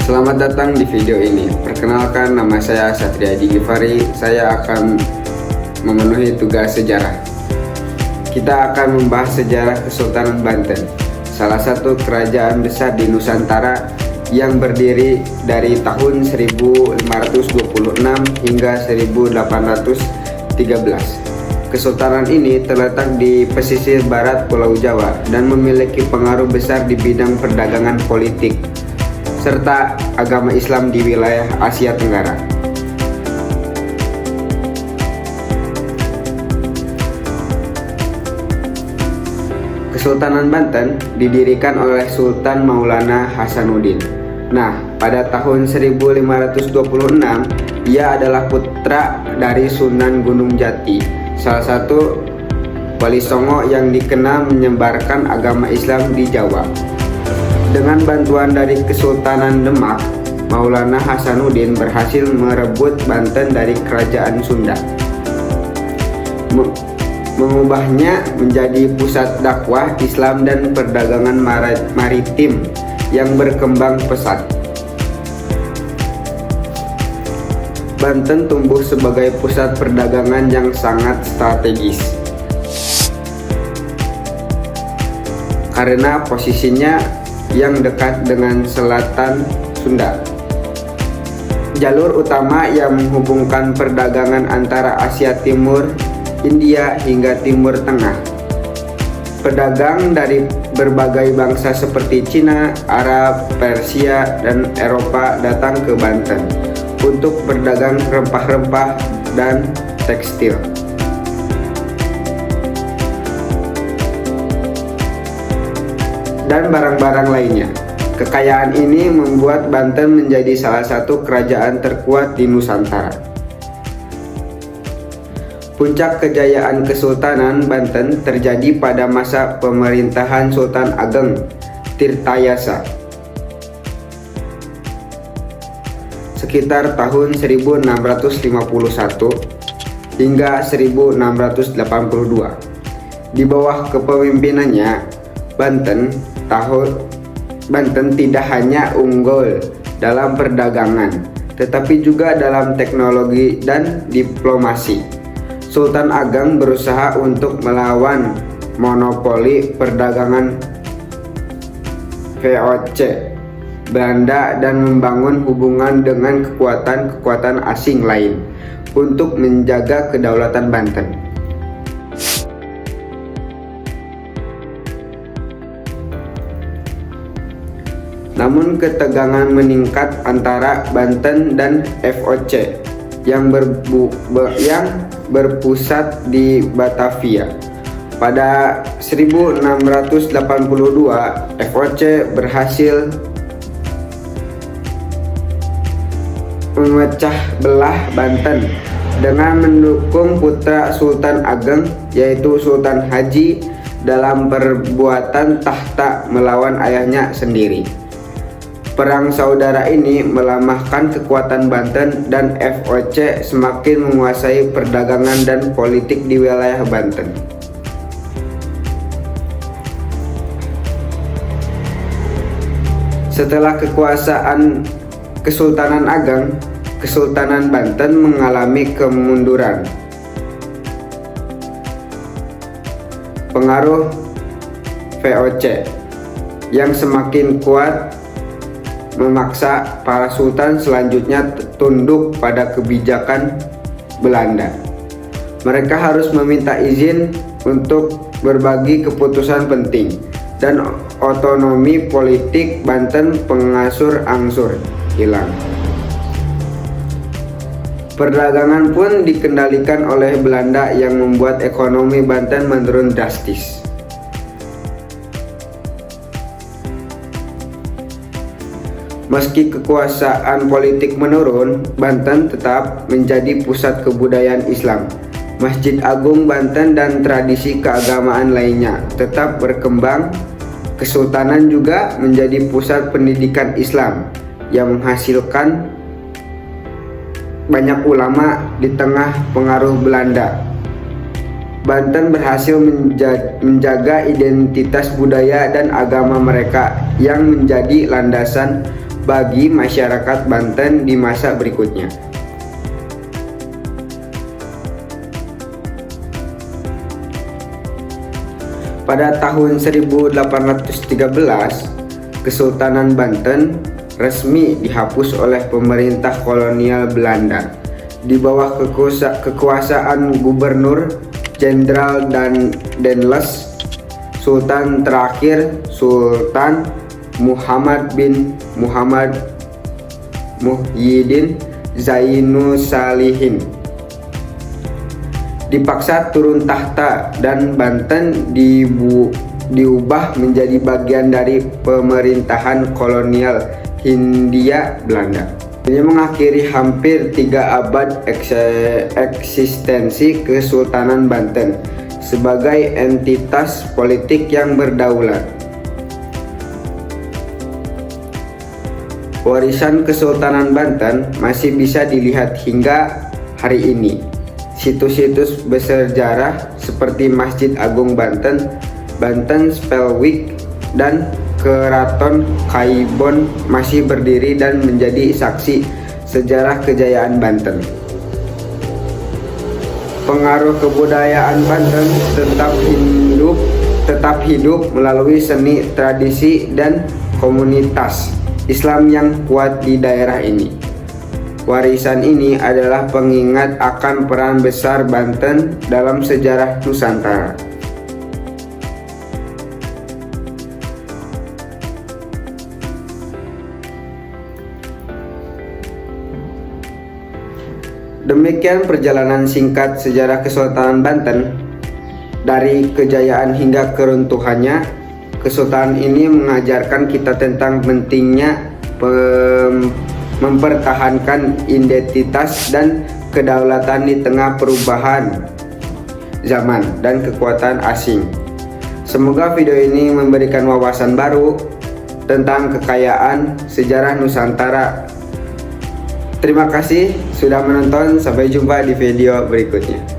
Selamat datang di video ini. Perkenalkan, nama saya Satriadi Givari. Saya akan memenuhi tugas sejarah. Kita akan membahas sejarah Kesultanan Banten, salah satu kerajaan besar di Nusantara yang berdiri dari tahun 1526 hingga 1813. Kesultanan ini terletak di pesisir barat Pulau Jawa dan memiliki pengaruh besar di bidang perdagangan politik serta agama Islam di wilayah Asia Tenggara. Kesultanan Banten didirikan oleh Sultan Maulana Hasanuddin. Nah, pada tahun 1526, ia adalah putra dari Sunan Gunung Jati, salah satu wali Songo yang dikenal menyebarkan agama Islam di Jawa. Dengan bantuan dari Kesultanan Demak, Maulana Hasanuddin berhasil merebut Banten dari Kerajaan Sunda, mengubahnya menjadi pusat dakwah Islam dan perdagangan maritim yang berkembang pesat. Banten tumbuh sebagai pusat perdagangan yang sangat strategis karena posisinya yang dekat dengan selatan Sunda. Jalur utama yang menghubungkan perdagangan antara Asia Timur, India hingga Timur Tengah. Pedagang dari berbagai bangsa seperti Cina, Arab, Persia, dan Eropa datang ke Banten untuk berdagang rempah-rempah dan tekstil. Dan barang-barang lainnya. Kekayaan ini membuat Banten menjadi salah satu kerajaan terkuat di Nusantara. Puncak kejayaan Kesultanan Banten terjadi pada masa pemerintahan Sultan Ageng Tirtayasa sekitar tahun 1651 hingga 1682. Di bawah kepemimpinannya, Banten tidak hanya unggul dalam perdagangan, tetapi juga dalam teknologi dan diplomasi. Sultan Ageng berusaha untuk melawan monopoli perdagangan VOC Belanda dan membangun hubungan dengan kekuatan-kekuatan asing lain untuk menjaga kedaulatan Banten. Namun ketegangan meningkat antara Banten dan VOC yang berpusat di Batavia. Pada 1682, VOC berhasil memecah belah Banten dengan mendukung putra Sultan Ageng yaitu Sultan Haji dalam perebutan tahta melawan ayahnya sendiri. Perang saudara ini melemahkan kekuatan Banten dan VOC semakin menguasai perdagangan dan politik di wilayah Banten. Setelah kekuasaan Kesultanan Ageng, Kesultanan Banten mengalami kemunduran. Pengaruh VOC yang semakin kuat memaksa para sultan selanjutnya tunduk pada kebijakan Belanda. Mereka harus meminta izin untuk berbagi keputusan penting dan otonomi politik Banten pengasur-angsur hilang. Perdagangan pun dikendalikan oleh Belanda yang membuat ekonomi Banten menurun drastis. Meski kekuasaan politik menurun, Banten tetap menjadi pusat kebudayaan Islam. Masjid Agung Banten dan tradisi keagamaan lainnya tetap berkembang. Kesultanan juga menjadi pusat pendidikan Islam yang menghasilkan banyak ulama di tengah pengaruh Belanda. Banten berhasil menjaga identitas budaya dan agama mereka yang menjadi landasan bagi masyarakat Banten di masa berikutnya. Pada tahun 1813, Kesultanan Banten resmi dihapus oleh pemerintah kolonial Belanda di bawah kekuasaan Gubernur Jenderal dan Denles. Sultan terakhir, Sultan Muhammad bin Muhammad Muhyiddin Zainusalihin dipaksa turun tahta dan Banten diubah menjadi bagian dari pemerintahan kolonial Hindia Belanda. Ini mengakhiri hampir 3 abad eksistensi Kesultanan Banten sebagai entitas politik yang berdaulat. Warisan Kesultanan Banten masih bisa dilihat hingga hari ini. Situs-situs bersejarah seperti Masjid Agung Banten, Banten Spelwijk, dan Keraton Kaibon masih berdiri dan menjadi saksi sejarah kejayaan Banten. Pengaruh kebudayaan Banten tetap hidup melalui seni, tradisi, dan komunitas Islam yang kuat di daerah ini. Warisan ini adalah pengingat akan peran besar Banten dalam sejarah Nusantara. Demikian perjalanan singkat sejarah Kesultanan Banten. Dari kejayaan hingga keruntuhannya, Kesultanan ini mengajarkan kita tentang pentingnya mempertahankan identitas dan kedaulatan di tengah perubahan zaman dan kekuatan asing. Semoga video ini memberikan wawasan baru tentang kekayaan sejarah Nusantara. Terima kasih sudah menonton, sampai jumpa di video berikutnya.